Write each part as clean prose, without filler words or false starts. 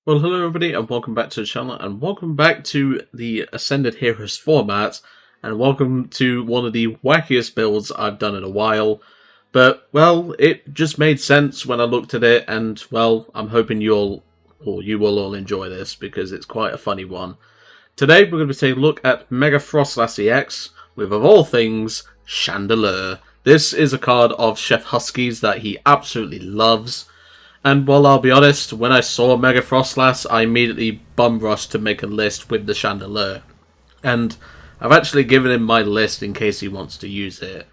Well, hello everybody, and welcome back to the channel, and welcome back to the Ascended Heroes format, and welcome to one of the wackiest builds I've done in a while. But, well, it just made sense when I looked at it, and, well, I'm hoping you will all enjoy this, because it's quite a funny one. Today, we're going to be taking a look at Mega Froslass EX, with, of all things, Chandelure. This is a card of Chef Husky's that he absolutely loves. And, well, I'll be honest, when I saw Mega Froslass, I immediately bum rushed to make a list with the Chandelure. And I've actually given him my list in case he wants to use it.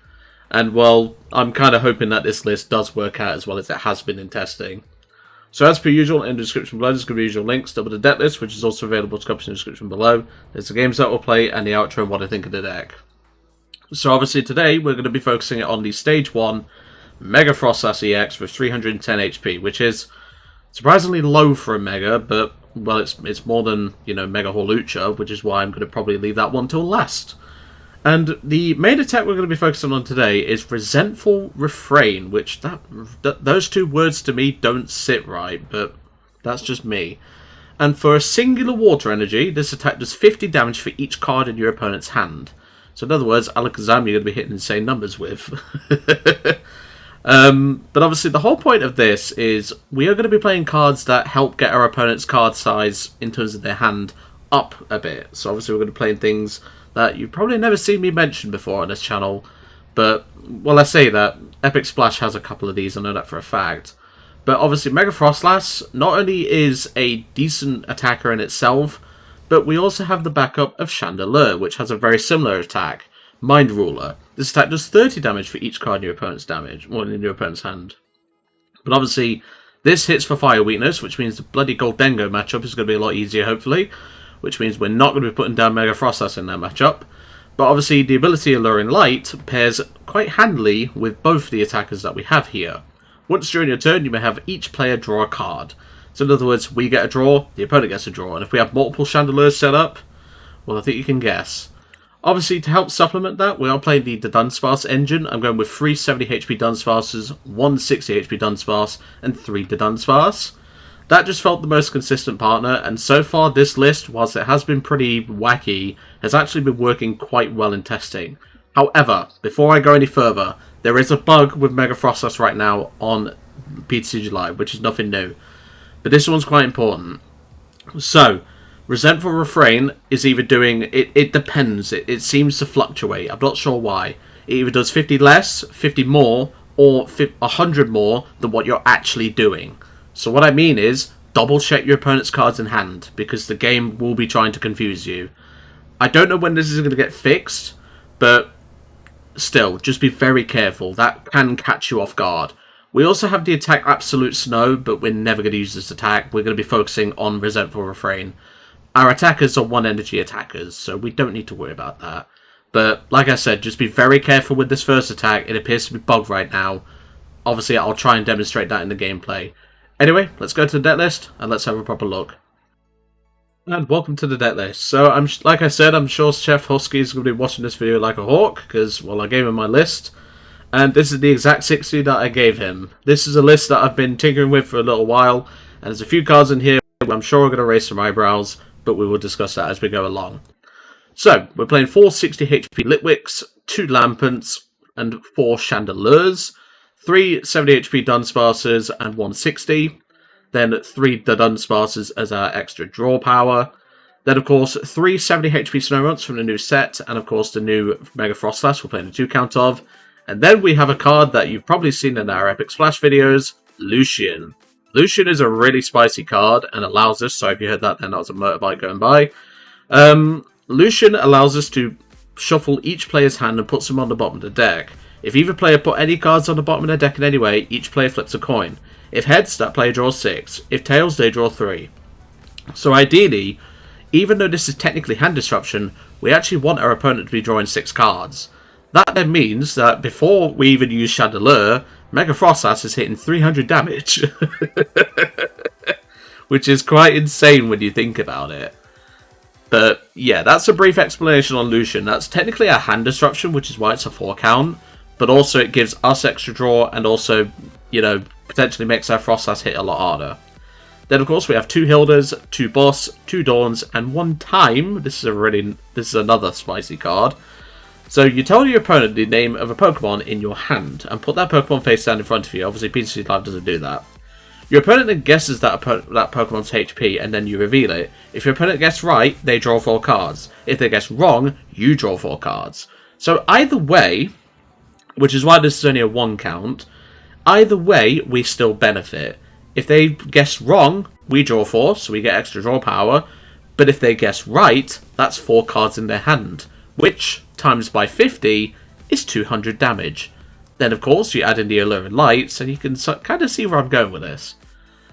And, well, I'm kind of hoping that this list does work out as well as it has been in testing. So, as per usual, in the description below, there's going to be usual links to the deck list, which is also available to copy in the description below. There's the games that we'll play and the outro and what I think of the deck. So, obviously, today we're going to be focusing on the Stage 1 Mega Froslass EX with 310 HP, which is surprisingly low for a Mega, but, well, it's more than, you know, Mega Hawlucha, which is why I'm going to probably leave that one till last. And the main attack we're going to be focusing on today is Resentful Refrain, which those two words to me don't sit right, but that's just me. And for a singular Water Energy, this attack does 50 damage for each card in your opponent's hand. So in other words, Alakazam you're going to be hitting insane numbers with. But obviously the whole point of this is we are going to be playing cards that help get our opponent's card size in terms of their hand up a bit. So obviously we're going to be playing things that you've probably never seen me mention before on this channel. But, well, I say that, Epic Splash has a couple of these, I know that for a fact. But obviously Mega Froslass not only is a decent attacker in itself, but we also have the backup of Chandelure, which has a very similar attack. Mind Ruler. This attack does 30 damage for each card in your opponent's in your opponent's hand. But obviously, this hits for Fire Weakness, which means the bloody Goldengo matchup is going to be a lot easier, hopefully. Which means we're not going to be putting down Mega Froslass in that matchup. But obviously, the ability Alluring Light pairs quite handily with both the attackers that we have here. Once during your turn, you may have each player draw a card. So in other words, we get a draw, the opponent gets a draw. And if we have multiple Chandelures set up, well, I think you can guess. Obviously, to help supplement that, we are playing the Dunsparce engine. I'm going with 3 70 HP Dunsparces, 1 60 HP Dunsparce, and 3 Dudunsparce. That just felt the most consistent partner, and so far this list, whilst it has been pretty wacky, has actually been working quite well in testing. However, before I go any further, there is a bug with Mega Froslass right now on PTCG Live, which is nothing new. But this one's quite important. So, Resentful Refrain is either doing... It depends. It seems to fluctuate. I'm not sure why. It either does 50 less, 50 more, or 100 more than what you're actually doing. So what I mean is, double check your opponent's cards in hand, because the game will be trying to confuse you. I don't know when this is going to get fixed, but still, just be very careful. That can catch you off guard. We also have the attack Absolute Snow, but we're never going to use this attack. We're going to be focusing on Resentful Refrain. Our attackers are 1 energy attackers, so we don't need to worry about that. But, like I said, just be very careful with this first attack. It appears to be bugged right now. Obviously, I'll try and demonstrate that in the gameplay. Anyway, let's go to the deck list, and let's have a proper look. And welcome to the deck list. So, like I said, I'm sure Chef Husky is going to be watching this video like a hawk, because, well, I gave him my list. And this is the exact 60 that I gave him. This is a list that I've been tinkering with for a little while, and there's a few cards in here where I'm sure we're going to raise some eyebrows, but we will discuss that as we go along. So, we're playing 4 60 HP Litwicks, 2 Lampents, and 4 Chandelures, 3 70 HP Dunsparces, and 1 60. Then 3 Dudunsparces as our extra draw power. Then, of course, 3 70 HP Snowrunts from the new set, and of course the new Mega Froslass we're playing a 2 count of. And then we have a card that you've probably seen in our Epic Splash videos, Lucian. Lucian is a really spicy card and allows us, so if you heard that then that was a motorbike going by. Lucian allows us to shuffle each player's hand and puts them on the bottom of the deck. If either player put any cards on the bottom of their deck in any way, each player flips a coin. If heads, that player draws 6. If tails, they draw 3. So ideally, even though this is technically hand disruption, we actually want our opponent to be drawing 6 cards. That then means that before we even use Chandelure, Mega Froslass is hitting 300 damage. Which is quite insane when you think about it. But yeah, that's a brief explanation on Lucian. That's technically a hand disruption, which is why it's a 4 count. But also it gives us extra draw and also, you know, potentially makes our Froslass hit a lot harder. Then, of course, we have 2 Hildas, 2 Boss, 2 Dawns, and 1 Tyme. This is another spicy card. So you tell your opponent the name of a Pokemon in your hand, and put that Pokemon face down in front of you. Obviously, PC Live doesn't do that. Your opponent then guesses that Pokemon's HP, and then you reveal it. If your opponent guesses right, they draw 4 cards. If they guess wrong, you draw 4 cards. So either way, which is why this is only a 1 count, either way, we still benefit. If they guess wrong, we draw 4, so we get extra draw power. But if they guess right, that's 4 cards in their hand, which, times by 50, is 200 damage. Then, of course, you add in the Alluring Lights, and you can kind of see where I'm going with this.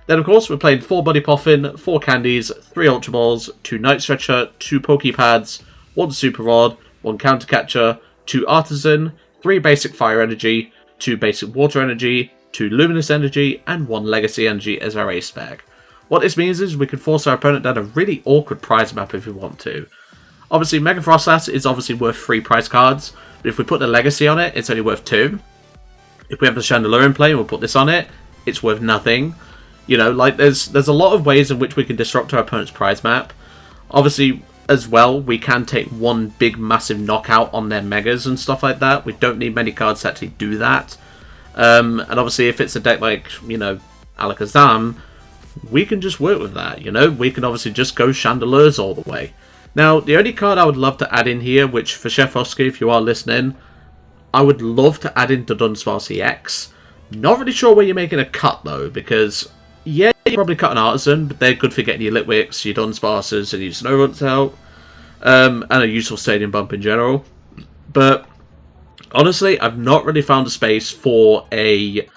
Then, of course, we're playing 4 Buddy Poffin, 4 Candies, 3 Ultra Balls, 2 Night Stretcher, 2 Poké Pads, 1 Super Rod, 1 Counter Catcher, 2 Artazon, 3 Basic Fire Energy, 2 Basic Water Energy, 2 Luminous Energy, and 1 Legacy Energy SVE spec. What this means is we can force our opponent down a really awkward prize map if we want to. Obviously, Mega Froslass is obviously worth 3 prize cards, but if we put the Legacy on it, it's only worth 2. If we have the Chandelure in play and we'll put this on it, it's worth nothing. You know, like, there's a lot of ways in which we can disrupt our opponent's prize map. Obviously, as well, we can take one big, massive knockout on their Megas and stuff like that. We don't need many cards to actually do that. And obviously, if it's a deck like, you know, Alakazam, we can just work with that, you know? We can obviously just go Chandelures all the way. Now, the only card I would love to add in here, which for Chef Hosky, if you are listening, I would love to add in Dudunsparce EX. Not really sure where you're making a cut, though, because, yeah, you're probably cut an Artazon, but they're good for getting your Litwicks, your Dunsparces, and your Snorunts out, and a useful stadium bump in general. But, honestly, I've not really found a space for a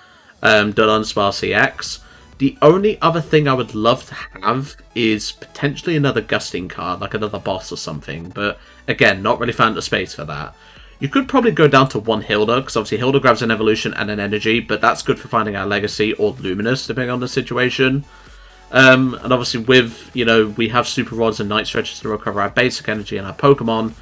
Dudunsparce EX. The only other thing I would love to have is potentially another Gusting card, like another boss or something. But again, not really found a space for that. You could probably go down to 1 Hilda, because obviously Hilda grabs an evolution and an energy, but that's good for finding our Legacy or Luminous, depending on the situation. And obviously with, you know, we have Super Rods and Night Stretchers to recover our basic energy and our Pokemon.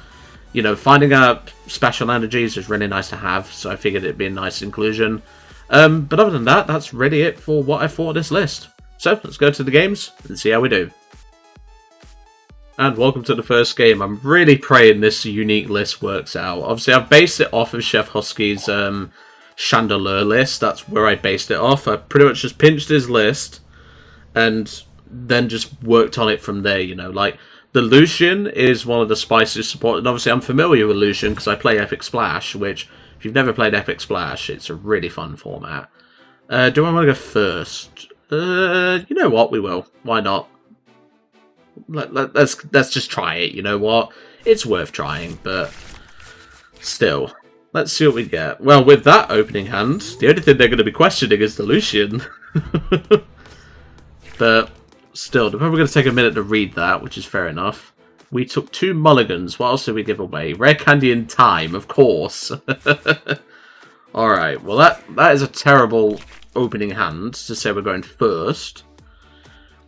You know, finding our special energies is really nice to have, so I figured it'd be a nice inclusion. But other than that, that's really it for what I thought of this list. So, let's go to the games and see how we do. And welcome to the first game. I'm really praying this unique list works out. Obviously, I've based it off of Chef Husky's Chandelure list. That's where I based it off. I pretty much just pinched his list and then just worked on it from there, you know. Like, the Lucian is one of the spiciest support. And obviously, I'm familiar with Lucian because I play Epic Splash, which... if you've never played Epic Splash, it's a really fun format. Do I want to go first? You know what? We will. Why not? Let's just try it. You know what? It's worth trying, but still. Let's see what we get. Well, with that opening hand, the only thing they're going to be questioning is the Lucian. But still, they're probably going to take a minute to read that, which is fair enough. We took 2 mulligans. What else did we give away? Rare Candy and Tyme, of course. Alright, well that is a terrible opening hand to say we're going first.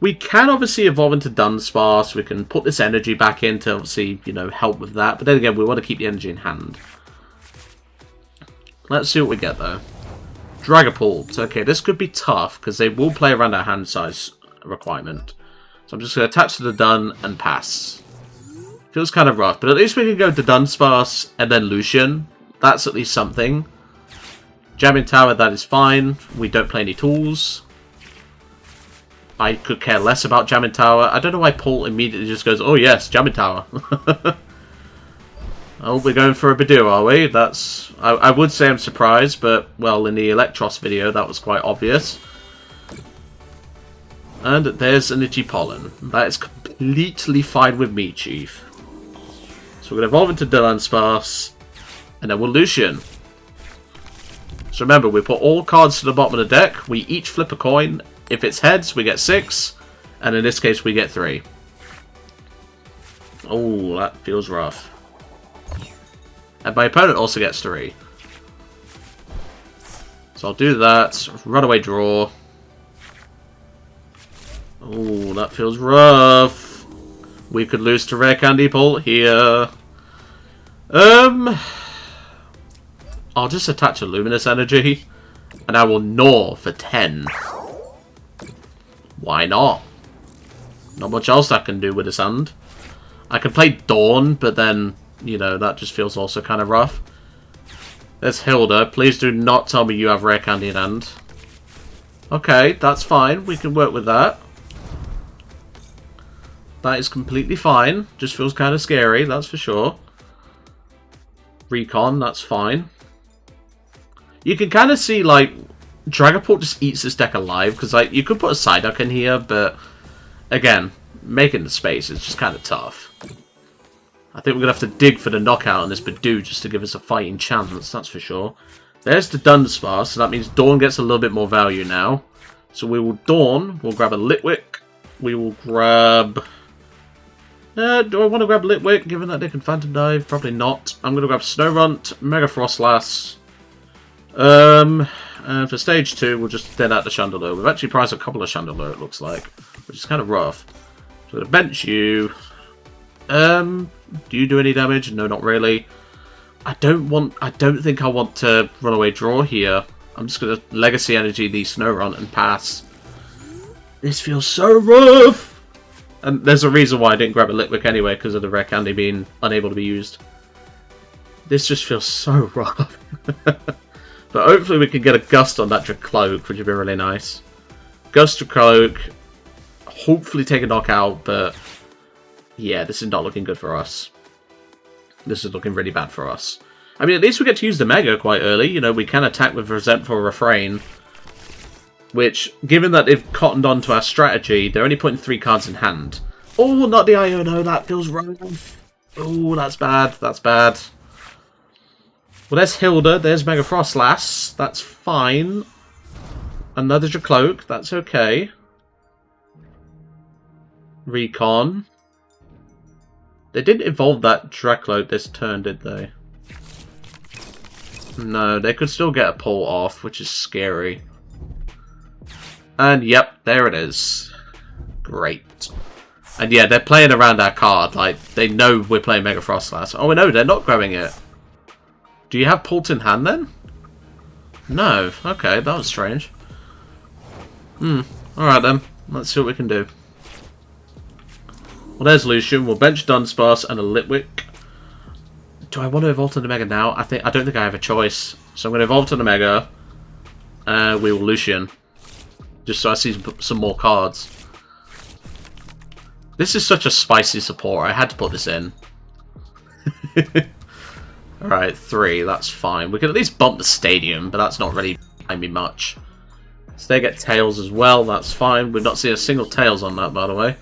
We can obviously evolve into Dunsparce. We can put this energy back in to obviously, you know, help with that. But then again, we want to keep the energy in hand. Let's see what we get though. Dragapult. Okay, this could be tough because they will play around our hand size requirement. So I'm just going to attach to the Dun and pass. Feels kind of rough, but at least we can go to Dunsparce and then Lucian. That's at least something. Jamming Tower, that is fine. We don't play any tools. I could care less about Jamming Tower. I don't know why Paul immediately just goes, oh yes, Jamming Tower. Oh, we're going for a Badoo, are we? That's... I would say I'm surprised, but, well, in the Electros video, that was quite obvious. And there's an Itchy Pollen. That is completely fine with me, Chief. So we're going to evolve into Dunsparce, and then we'll Lucian. So remember, we put all cards to the bottom of the deck, we each flip a coin. If it's heads, we get 6, and in this case, we get 3. Oh, that feels rough. And my opponent also gets 3. So I'll do that, runaway draw. Oh, that feels rough. We could lose to Rare Candy PAL here. I'll just attach a Luminous Energy, and I will gnaw for 10. Why not? Not much else I can do with his hand. I can play Dawn, but then, you know, that just feels also kind of rough. There's Hilda. Please do not tell me you have Rare Candy in hand. Okay, that's fine. We can work with that. That is completely fine. Just feels kind of scary, that's for sure. Recon, that's fine. You can kind of see, like, Dragapult just eats this deck alive, because, like, you could put a Psyduck in here, but, again, making the space is just kind of tough. I think we're going to have to dig for the knockout on this Badoo just to give us a fighting chance, that's for sure. There's the Dunsparce, so that means Dawn gets a little bit more value now. So we will Dawn, we'll grab a Litwick, we will grab... do I want to grab Litwick, given that they can Phantom Dive? Probably not. I'm going to grab Snorunt, Mega Froslass. And for stage 2, we'll just thin out the Chandelure. We've actually priced a couple of Chandelure, it looks like, which is kind of rough. So I'm going to bench you. Do you do any damage? No, not really. I don't think I want to runaway draw here. I'm just going to Legacy Energy the Snorunt and pass. This feels so rough! And there's a reason why I didn't grab a Litwick anyway, because of the Rare Candy being unable to be used. This just feels so rough. But hopefully we can get a Gust on that Dracloak, which would be really nice. Gust Dracloak, hopefully take a knockout, but yeah, this is not looking good for us. This is looking really bad for us. I mean, at least we get to use the Mega quite early. You know, we can attack with Resentful Refrain. Which, given that they've cottoned on to our strategy, they're only putting 3 cards in hand. Oh, not the Iono, that feels rough. Oh, that's bad, that's bad. Well, there's Hilda, there's Mega Froslass, that's fine. Another Dracloak, that's okay. Recon. They didn't evolve that Dracloak this turn, did they? No, they could still get a pull off, which is scary. And yep, there it is. Great. And yeah, they're playing around our card. Like, they know we're playing Mega Froslass. Oh, no, they're not grabbing it. Do you have Pult in hand then? No. Okay, that was strange. Alright then. Let's see what we can do. Well, there's Lucian. We'll bench Dunsparce and a Litwick. Do I want to evolve to the Mega now? I don't think I have a choice. So I'm going to evolve to the Mega. We will Lucian. Just so I see some more cards. This is such a spicy support. I had to put this in. Alright, 3. That's fine. We can at least bump the stadium, but that's not really behind me much. So they get tails as well. That's fine. We've not seen a single tails on that, by the way.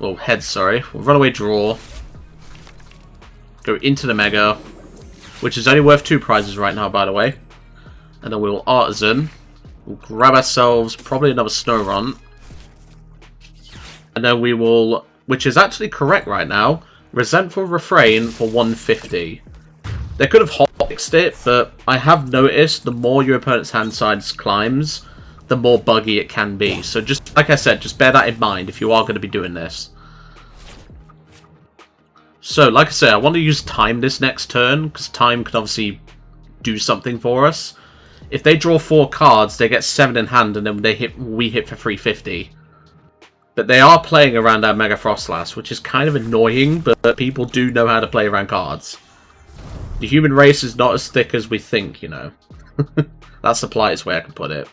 Well, heads, sorry. We'll run away draw. Go into the Mega. Which is only worth 2 prizes right now, by the way. And then we'll Artazon. We'll grab ourselves probably another Snorunt. And then we will, which is actually correct right now, Resentful Refrain for 150. They could have hot-fixed it, but I have noticed the more your opponent's hand size climbs, the more buggy it can be. So just, like I said, just bear that in mind if you are going to be doing this. So, like I said, I want to use Tyme this next turn, because Tyme can obviously do something for us. If they draw 4 cards, they get 7 in hand, and then we hit for 350. But they are playing around our Mega Froslass, which is kind of annoying, but people do know how to play around cards. The human race is not as thick as we think, you know. That's the politest way I can put it.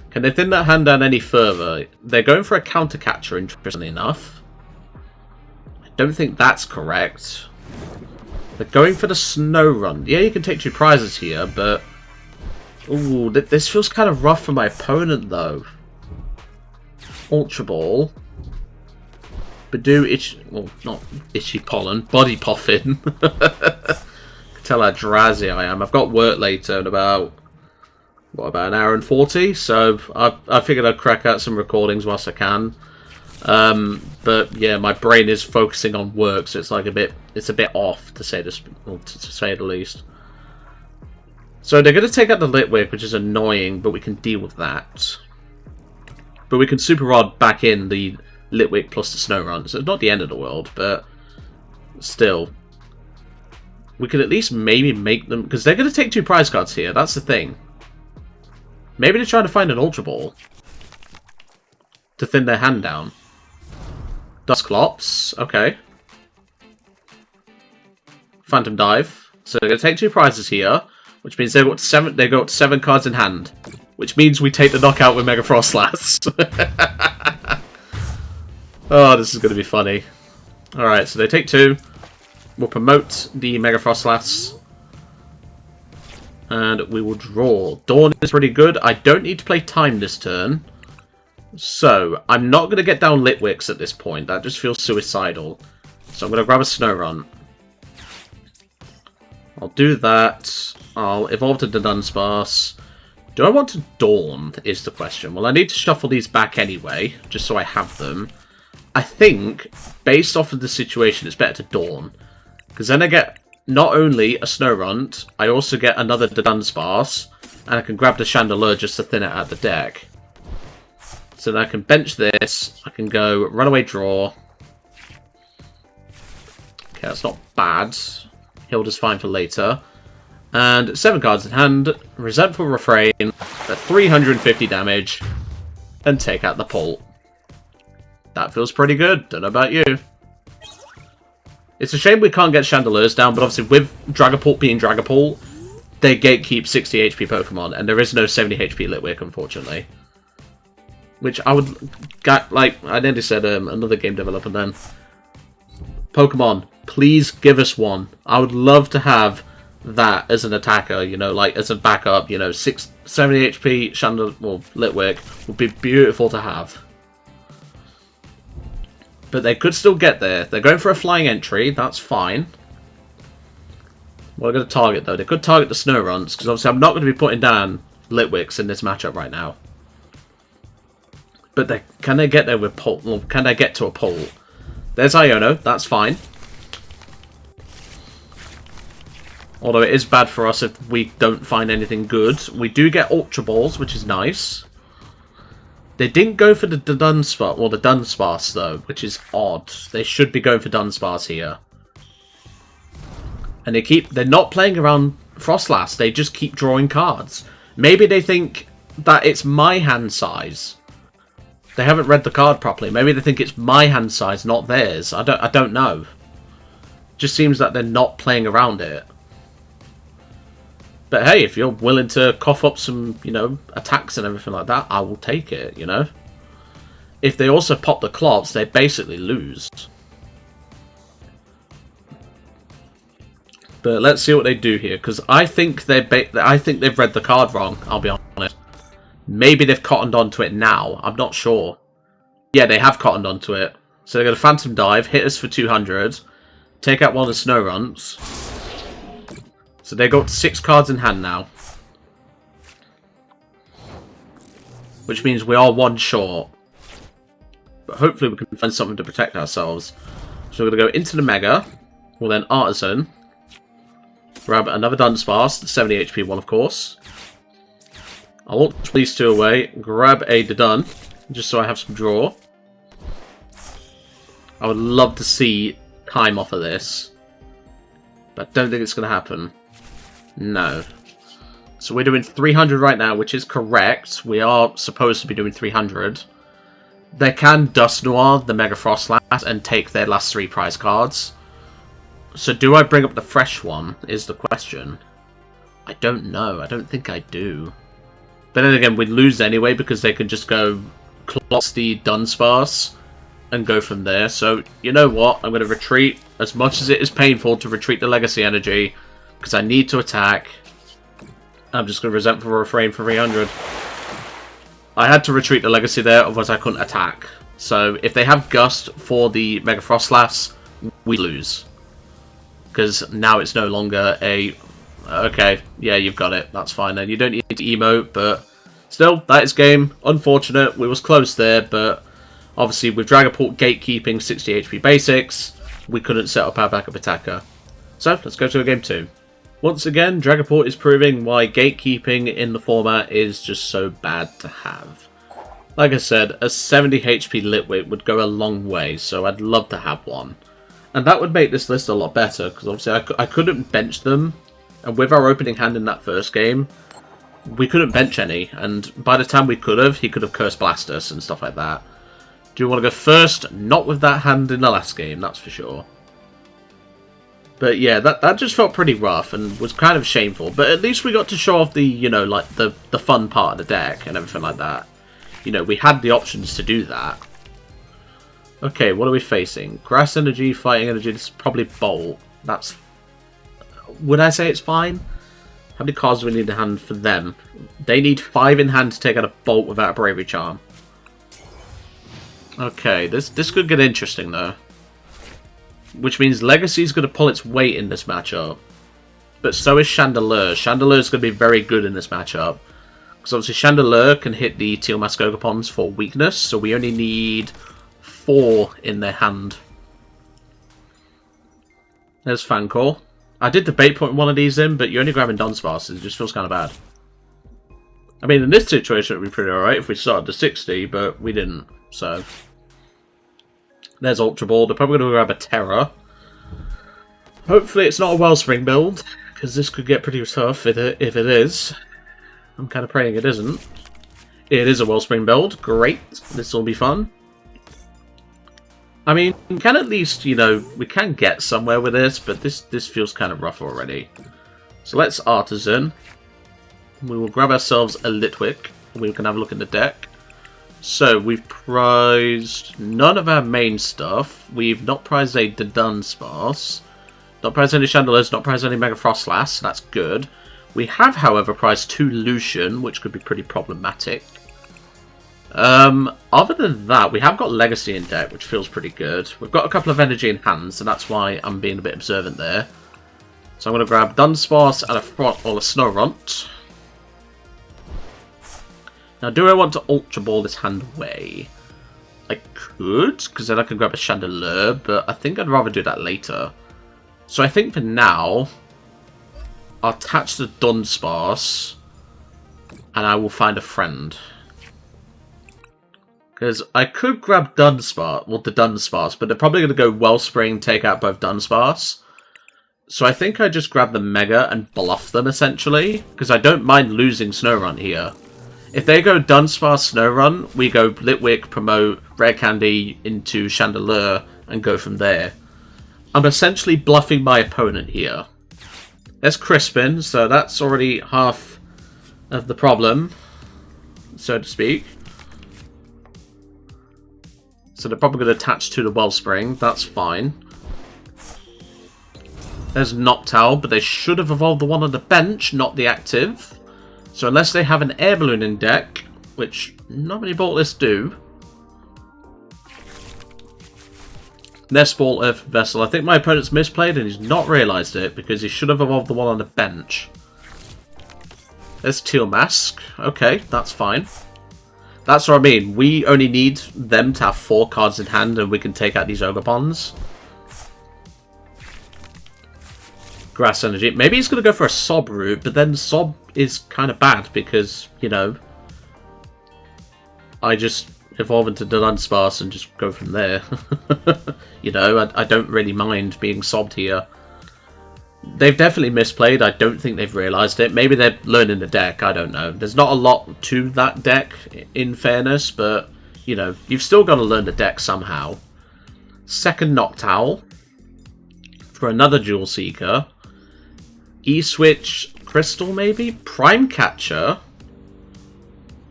Can they thin that hand down any further? They're going for a counter catcher, interestingly enough. I don't think that's correct. They're going for the Snorunt. Yeah, you can take 2 prizes here, but... Ooh, this feels kind of rough for my opponent, though. Ultra Ball. Badoo, well, not Itchy Pollen. Body Poffin. Tell how drowsy I am. I've got work later in about, what, about an hour and 40? So I figured I'd crack out some recordings whilst I can. But yeah, my brain is focusing on work, so it's like it's a bit off, to say this, well, to say the least. So they're going to take out the Litwick, which is annoying, but we can deal with that. But we can Super Rod back in the Litwick plus the Snorunt, so it's not the end of the world, but still. We could at least maybe make them... Because they're going to take 2 prize cards here, that's the thing. Maybe they're trying to find an Ultra Ball. to thin their hand down. Dusclops, okay. Phantom Dive. So they're going to take 2 prizes here, which means they got 7 cards in hand. Which means we take the knockout with Mega Froslass. Oh, this is going to be funny. Alright, so they take 2. We'll promote the Mega Froslass. And we will draw. Dawn is pretty good. I don't need to play Tyme this turn. So, I'm not going to get down Litwicks at this point. That just feels suicidal. So I'm going to grab a Snorunt. I'll do that. I'll evolve to the Dunsparce. Do I want to Dawn, is the question. Well, I need to shuffle these back anyway, just so I have them. I think, based off of the situation, it's better to Dawn. Because then I get not only a Snorunt, I also get another Dudunsparce, and I can grab the Chandelure just to thin it out the deck. So then I can bench this, I can go Runaway Draw. Okay, that's not bad. Hilda's fine for later. And 7 cards in hand, Resentful Refrain, for 350 damage, and take out the Pult. That feels pretty good, don't know about you. It's a shame we can't get Chandelures down, but obviously with Dragapult being Dragapult, they gatekeep 60 HP Pokemon, and there is no 70 HP Litwick, unfortunately. Which I would, like, I nearly said another game developer then. Pokemon, please give us one. I would love to have that as an attacker, you know, like as a backup, you know, 70 HP Chandelure, well, Litwick would be beautiful to have. But they could still get there. They're going for a flying entry, that's fine. What are they going to target though? They could target the Snowrunts, because obviously I'm not going to be putting down Litwicks in this matchup right now. But can they get there with Pult? Well, can they get to a Pult? There's Iono, that's fine. Although it is bad for us if we don't find anything good. We do get Ultra Balls, which is nice. They didn't go for the Dunsparce, well, the Dunsparce though, which is odd. They should be going for Dunsparce here. And they're not playing around Froslass, they just keep drawing cards. Maybe they think that it's my hand size. They haven't read the card properly. Maybe they think it's my hand size, not theirs. I don't know. Just seems that they're not playing around it. But hey, if you're willing to cough up some, you know, attacks and everything like that, I will take it, you know. If they also pop the Clops, they basically lose. But let's see what they do here, because I think they've read the card wrong, I'll be honest. Maybe they've cottoned onto it now, I'm not sure. Yeah, they have cottoned onto it. So they're going to Phantom Dive, hit us for 200, take out one of the Snowrunts. So they got 6 cards in hand now. Which means we are 1 short. But hopefully we can find something to protect ourselves. So we're going to go into the Mega. We'll then Artazon. Grab another Dunsparce, the 70 HP one of course. I'll launch these 2 away. Grab a Dudun, just so I have some draw. I would love to see Tyme off of this. But I don't think it's going to happen. No. So we're doing 300 right now, which is correct. We are supposed to be doing 300. They can Dusknoir the Mega Froslass and take their last 3 prize cards. So do I bring up the fresh one, is the question. I don't know. I don't think I do. But then again, we'd lose anyway because they can just go Clots the Dunsparce and go from there. So, you know what? I'm going to retreat. As much as it is painful to retreat the Legacy Energy, because I need to attack, I'm just going to Resentful Refrain for 300. I had to retreat the Legacy there, otherwise I couldn't attack. So if they have Gust for the Mega Froslass, we lose. Because now it's no longer a... Okay, yeah, you've got it. That's fine then. You don't need to emote, but still, that is game. Unfortunate. We was close there, but obviously with Dragapult gatekeeping 60 HP basics, we couldn't set up our backup attacker. So, let's go to a game 2. Once again, Dragapult is proving why gatekeeping in the format is just so bad to have. Like I said, a 70 HP Litwick would go a long way, so I'd love to have one. And that would make this list a lot better, because obviously I couldn't bench them, and with our opening hand in that first game, we couldn't bench any, and by the time we could have, he could have Curse Blast us and stuff like that. Do you want to go first? Not with that hand in the last game, that's for sure. But yeah, that just felt pretty rough and was kind of shameful. But at least we got to show off the, you know, like the fun part of the deck and everything like that. You know, we had the options to do that. Okay, what are we facing? Grass Energy, Fighting Energy, this is probably Bolt. That's... Would I say it's fine? How many cards do we need in hand for them? They need 5 in hand to take out a Bolt without a Bravery Charm. Okay, this could get interesting though. Which means Legacy's going to pull its weight in this matchup. But so is Chandelure. Chandelure's going to be very good in this matchup. Because obviously Chandelure can hit the Teal Mask Ogopons for weakness. So we only need 4 in their hand. There's Fancor. I did debate putting one of these in, but you're only grabbing Dunsparce. It just feels kind of bad. I mean, in this situation it would be pretty alright if we started to 60, but we didn't. So... There's Ultra Ball. They're probably going to grab a Terra. Hopefully it's not a Wellspring build, because this could get pretty tough if it is. I'm kind of praying it isn't. It is a Wellspring build. Great. This will be fun. I mean, we can at least, you know, we can get somewhere with this, but this feels kind of rough already. So let's Artazon. We will grab ourselves a Litwick. We can have a look in the deck. So, we've prized none of our main stuff. We've not prized a Dunsparce. Not prized any Chandelures, not prized any Mega Froslass. That's good. We have, however, prized 2 Lucian, which could be pretty problematic. Other than that, we have got Legacy in deck, which feels pretty good. We've got a couple of energy in hand, so that's why I'm being a bit observant there. So I'm going to grab Dunsparce and a Snorunt. Now, do I want to Ultra Ball this hand away? I could, because then I can grab a Chandelure, but I think I'd rather do that later. So I think for now, I'll attach the Dunsparce, and I will find a friend. Because I could grab Dunsparce, well, the Dunsparce, but they're probably going to go Wellspring, take out both Dunsparce. So I think I just grab the Mega and bluff them, essentially, because I don't mind losing Snorunt here. If they go Dunsparce Snorunt, we go Litwick, promote Rare Candy into Chandelure, and go from there. I'm essentially bluffing my opponent here. There's Crispin, so that's already half of the problem, so to speak. So they're probably going to attach to the Wellspring, that's fine. There's Noctowl, but they should have evolved the one on the bench, not the active. So unless they have an air balloon in deck, which not many Boltlists do. Nest Ball Earth Vessel. I think my opponent's misplayed and he's not realised it because he should have evolved the one on the bench. There's Teal Mask. Okay, that's fine. That's what I mean. We only need them to have 4 cards in hand and we can take out these Ogopons. Grass Energy. Maybe he's going to go for a Sob route, but then Sob is kind of bad because, you know, I just evolve into Dunsparce and just go from there. You know, I don't really mind being sobbed here. They've definitely misplayed. I don't think they've realised it. Maybe they're learning the deck. I don't know. There's not a lot to that deck, in fairness, but, you know, you've still got to learn the deck somehow. Second Noctowl for another Jewel Seeker. E-Switch Crystal, maybe? Prime Catcher?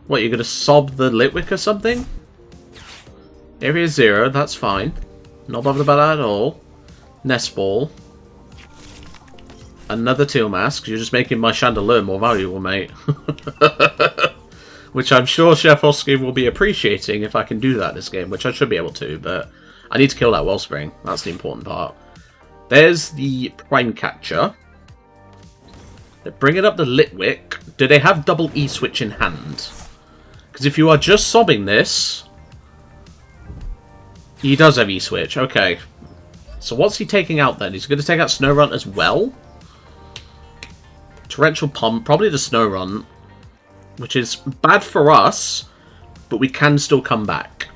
What, you're going to sob the Litwick or something? Area 0, that's fine. Not bothered about that at all. Nest Ball. Another Teal Mask. You're just making my Chandelure more valuable, mate. Which I'm sure Chef Oski will be appreciating if I can do that this game, which I should be able to, but I need to kill that Wellspring. That's the important part. There's the Prime Catcher. They're bringing up the Litwick. Do they have double E-Switch in hand? Because if you are just sobbing this... He does have E-Switch, okay. So what's he taking out then? He's going to take out Snorunt as well? Torrential Pump, probably the Snorunt. Which is bad for us, but we can still come back.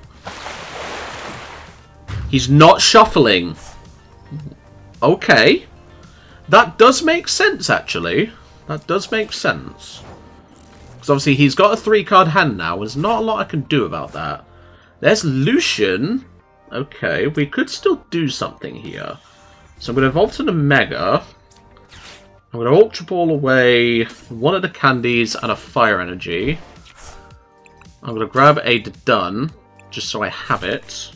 He's not shuffling. Okay. That does make sense, actually. That does make sense. Because obviously he's got a 3-card hand now. There's not a lot I can do about that. There's Lucian. Okay, we could still do something here. So I'm going to evolve to the Mega. I'm going to Ultra Ball away one of the candies and a Fire Energy. I'm going to grab a Dun, just so I have it.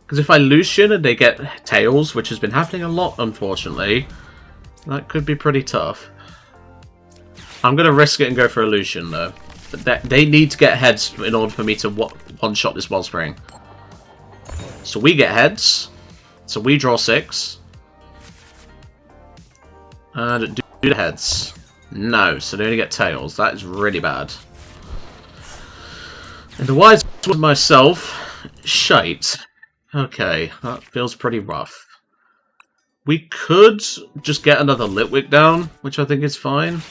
Because if I Lucian and they get Tails, which has been happening a lot, unfortunately, that could be pretty tough. I'm going to risk it and go for a Lucian, though. But they need to get heads in order for me to one-shot this Wellspring. So we get heads. So we draw 6. And do the heads. No, so they only get Tails. That is really bad. And the wise with myself, shite. Okay, that feels pretty rough. We could just get another Litwick down, which I think is fine.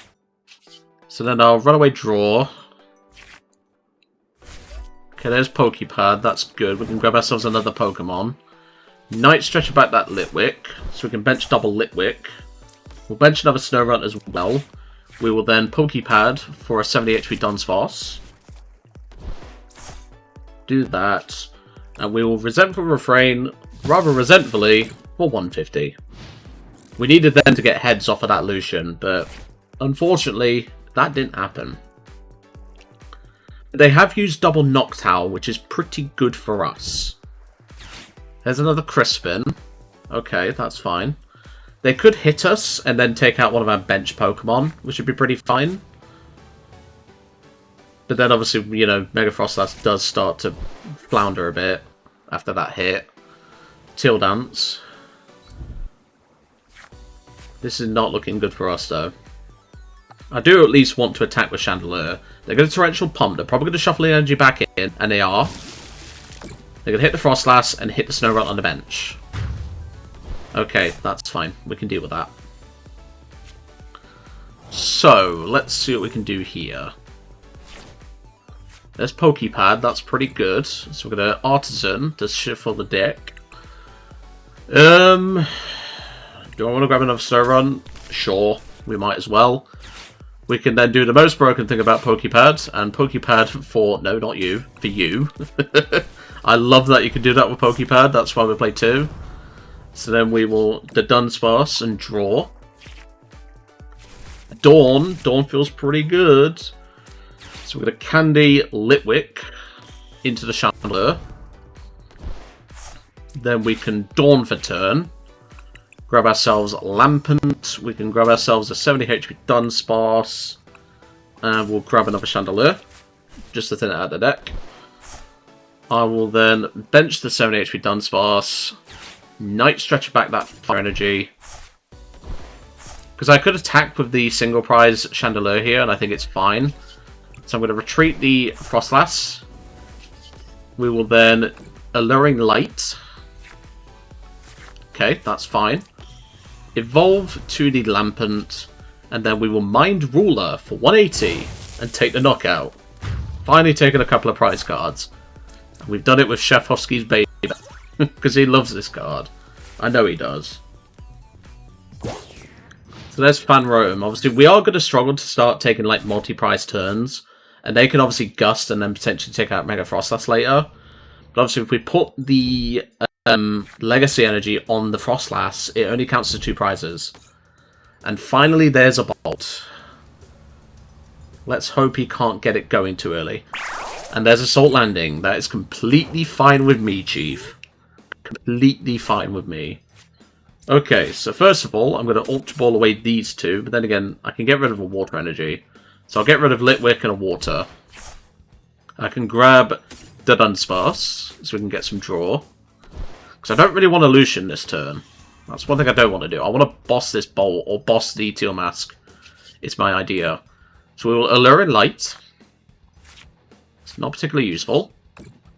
So then I'll run away draw. Okay, there's Poké Pad. That's good. We can grab ourselves another Pokemon. Night Stretcher back that Litwick. So we can bench double Litwick. We'll bench another Snorunt as well. We will then Poké Pad for a 70 HP Dunsparce. Do that. And we will Resentful Refrain, rather resentfully, for 150. We needed then to get heads off of that Lucian, but unfortunately, that didn't happen. They have used double Noctowl, which is pretty good for us. There's another Crispin. Okay, that's fine. They could hit us and then take out one of our bench Pokemon, which would be pretty fine. But then obviously, you know, Mega Froslass does start to flounder a bit after that hit. Teal Dance. This is not looking good for us, though. I do at least want to attack with Chandelure. They're going to Torrential Pump. They're probably going to shuffle the energy back in, and they are. They're going to hit the Froslass and hit the Snorunt on the bench. Okay, that's fine. We can deal with that. So, let's see what we can do here. There's Poké Pad. That's pretty good. So we're going to Artazon to shuffle the deck. Do I want to grab another Snorunt? Sure, we might as well. We can then do the most broken thing about Poké Pad, and Poké Pad for... No, not you. For you. I love that you can do that with Poké Pad. That's why we play 2. So then we will the Dunsparce and draw. Dawn. Dawn feels pretty good. So we're going to Candy Litwick into the Chandelure. Then we can Dawn for turn. Grab ourselves Lampent. We can grab ourselves a 70 HP Dunsparce. And we'll grab another Chandelure. Just to thin it out of the deck. I will then bench the 70 HP Dunsparce. Night Stretcher back that Fire Energy. Because I could attack with the single prize Chandelure here, and I think it's fine. So I'm going to retreat the Froslass. We will then Alluring Light. Okay, that's fine. Evolve to the Lampent, and then we will Mind Ruler for 180 and take the knockout. Finally taken a couple of prize cards. And we've done it with Chefovsky's baby, because he loves this card. I know he does. So there's Fanrome. Obviously, we are going to struggle to start taking like multi-prize turns, and they can obviously Gust and then potentially take out Mega Froslass later. But obviously, if we put the Legacy Energy on the Froslass, it only counts as 2 prizes. And finally, there's a Bolt. Let's hope he can't get it going too early. And there's Assault Landing. That is completely fine with me, Chief. Completely fine with me. Okay, so first of all, I'm going to Ultra Ball away these 2. But then again, I can get rid of a Water Energy. So I'll get rid of Litwick and a Water. I can grab the Dunsparce, so we can get some draw. Because I don't really want to Lucian this turn. That's one thing I don't want to do. I want to boss this Bolt, or boss the Teal Mask. It's my idea. So we will Alluring Light. It's not particularly useful.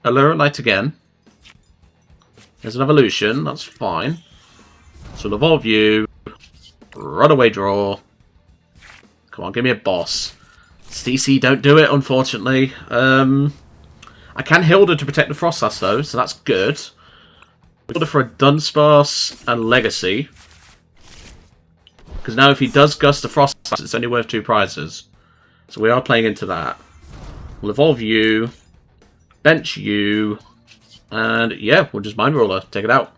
Alluring Light again. There's an Evolution, that's fine. So we'll evolve you. Run away draw. Come on, give me a boss. CC, don't do it, unfortunately. I can Hilda to protect the Froslass, though, so that's good. Hilda for a Dunsparce and Legacy. Because now if he does Gust the Froslass, it's only worth 2 prizes. So we are playing into that. We'll evolve you. bench you, and yeah, we'll just Mind Ruler. Take it out.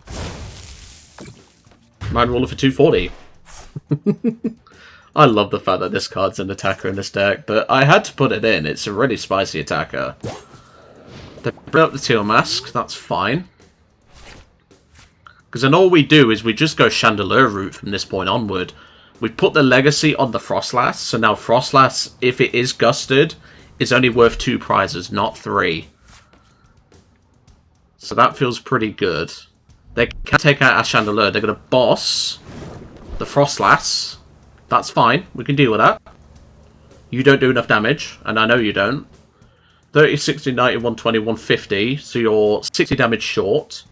Mind Ruler for 240. I love the fact that this card's an attacker in this deck, but I had to put it in. It's a really spicy attacker. They bring up the Teal Mask, that's fine. Because then all we do is we just go Chandelure route from this point onward. We put the Legacy on the Froslass, so now Froslass, if it is gusted, is only worth 2 prizes, not 3. So that feels pretty good. They can take out our Chandelure. They're going to boss the Froslass. That's fine. We can deal with that. You don't do enough damage, and I know you don't. 30, 60, 90, 120, 150, so you're 60 damage short.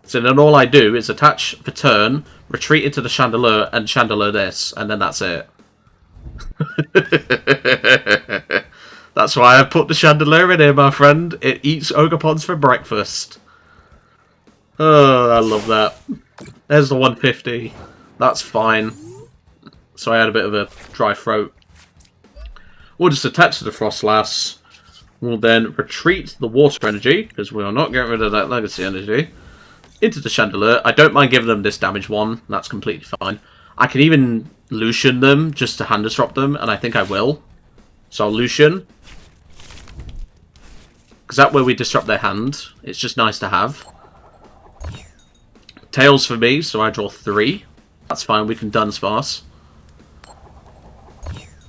So then all I do is attach for turn, retreat into the Chandelure, and Chandelure this, and then that's it. That's why I put the Chandelure in here, my friend. It eats Ogopons for breakfast. Oh, I love that. There's the 150. That's fine. So I had a bit of a dry throat. We'll just attach to the Froslass. We'll then retreat the Water Energy, because we are not getting rid of that Legacy Energy, into the Chandelure. I don't mind giving them this damage one. That's completely fine. I can even Lucian them just to hand disrupt them, and I think I will. So I'll Lucian. Because that way we disrupt their hand. It's just nice to have. Tails for me, so I draw 3. That's fine, we can Dunsparce.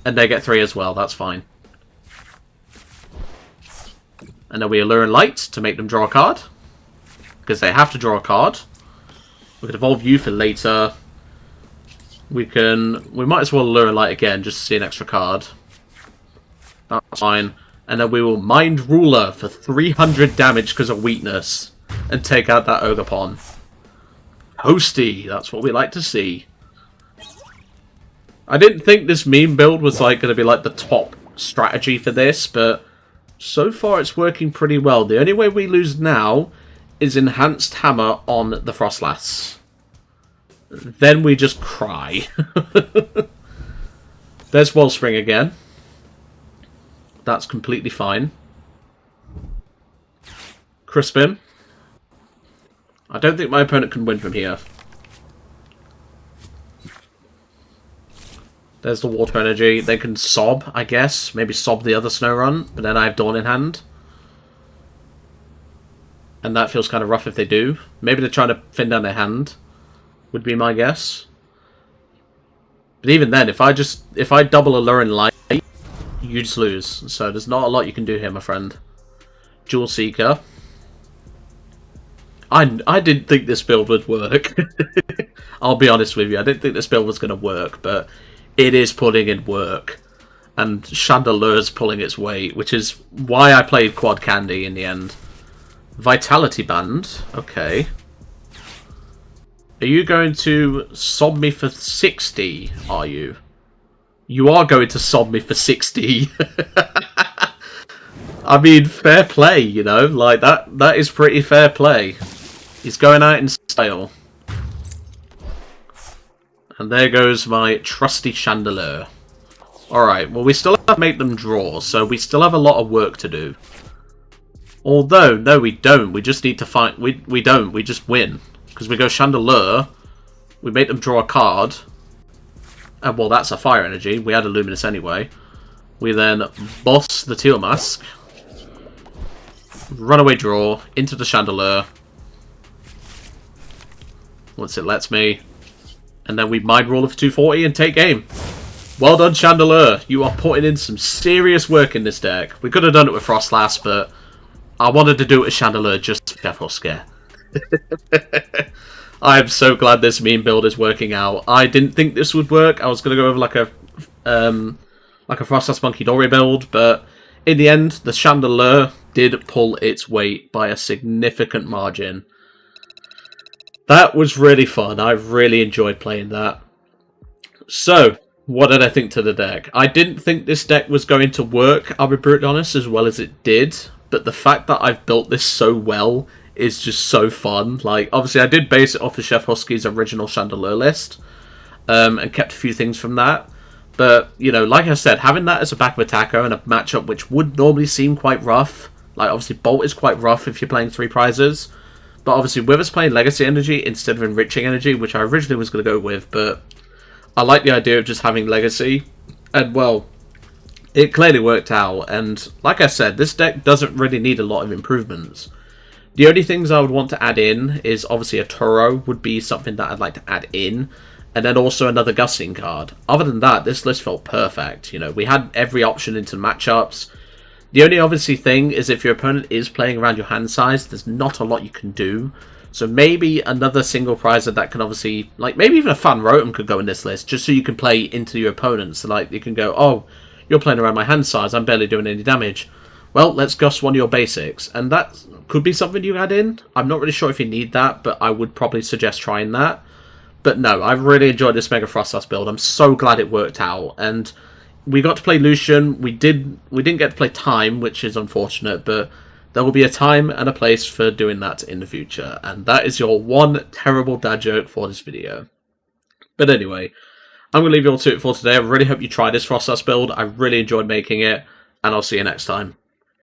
And they get 3 as well, that's fine. And then we Allure and Light to make them draw a card. Because they have to draw a card. We can evolve you for later. We might as well Allure and Light again, just to see an extra card. That's fine. And then we will Mind Ruler for 300 damage because of weakness. And take out that Ogopon. Hosty, that's what we like to see. I didn't think this meme build was like going to be like the top strategy for this, but so far it's working pretty well. The only way we lose now is Enhanced Hammer on the Froslass. Then we just cry. There's Wellspring again. That's completely fine. Crispin. I don't think my opponent can win from here. There's the Water Energy. They can sob, I guess. Maybe sob the other Snorunt, but then I have Dawn in hand. And that feels kind of rough if they do. Maybe they're trying to thin down their hand, would be my guess. But even then, if I double Allure and Light, you just lose. So there's not a lot you can do here, my friend. Jewel Seeker. I didn't think this build would work. I'll be honest with you. I didn't think this build was going to work, but it is putting in work. And Chandelure's pulling its weight, which is why I played Quad Candy in the end. Vitality Band. Okay. Are you going to sob me for 60, are you? You are going to sob me for 60. I mean, fair play, you know? Like, that is pretty fair play. He's going out in style. And there goes my trusty Chandelure. Alright, well we still have to make them draw, so we still have a lot of work to do. Although, no we don't. We just need to find... We don't. We just win. Because we go Chandelure, we make them draw a card. And well, that's a Fire Energy. We had a Luminous anyway. We then boss the Teal Mask. Runaway draw into the Chandelure. Once it lets me. And then we Mind Ruler for 240 and take game. Well done, Chandelure. You are putting in some serious work in this deck. We could have done it with Froslass, but I wanted to do it with Chandelure just for Death or Scare. I am so glad this meme build is working out. I didn't think this would work. I was going to go over like a Froslass Monkey Dory build, but in the end, the Chandelure did pull its weight by a significant margin. That was really fun. I really enjoyed playing that. So, what did I think to the deck? I didn't think this deck was going to work, I'll be brutally honest, as well as it did. But the fact that I've built this so well is just so fun. Like, obviously I did base it off of Chef Husky's original Chandelure list. And kept a few things from that. But, you know, like I said, having that as a backup attacker and a matchup which would normally seem quite rough, Like, obviously, Bolt is quite rough if you're playing 3 prizes. But obviously, with us playing Legacy Energy instead of Enriching Energy, which I originally was going to go with, but I like the idea of just having Legacy. And, well, it clearly worked out. And, like I said, this deck doesn't really need a lot of improvements. The only things I would want to add in is, obviously, a Turo would be something that I'd like to add in. And then also another Gusting card. Other than that, this list felt perfect. You know, we had every option into matchups. The only obviously thing is if your opponent is playing around your hand size, there's not a lot you can do. So maybe another single prizer that can obviously, like maybe even a Fun Rotom could go in this list, just so you can play into your opponent. So like you can go, oh, you're playing around my hand size, I'm barely doing any damage. Well, let's Gust one of your basics. And that could be something you add in. I'm not really sure if you need that, but I would probably suggest trying that. But no, I really enjoyed this Mega Froslass build. I'm so glad it worked out. And we got to play Lucian. We didn't get to play Tyme, which is unfortunate, but there will be a time and a place for doing that in the future. And that is your one terrible dad joke for this video. But anyway, I'm going to leave you all to it for today. I really hope you try this Froslass build. I really enjoyed making it, and I'll see you next time.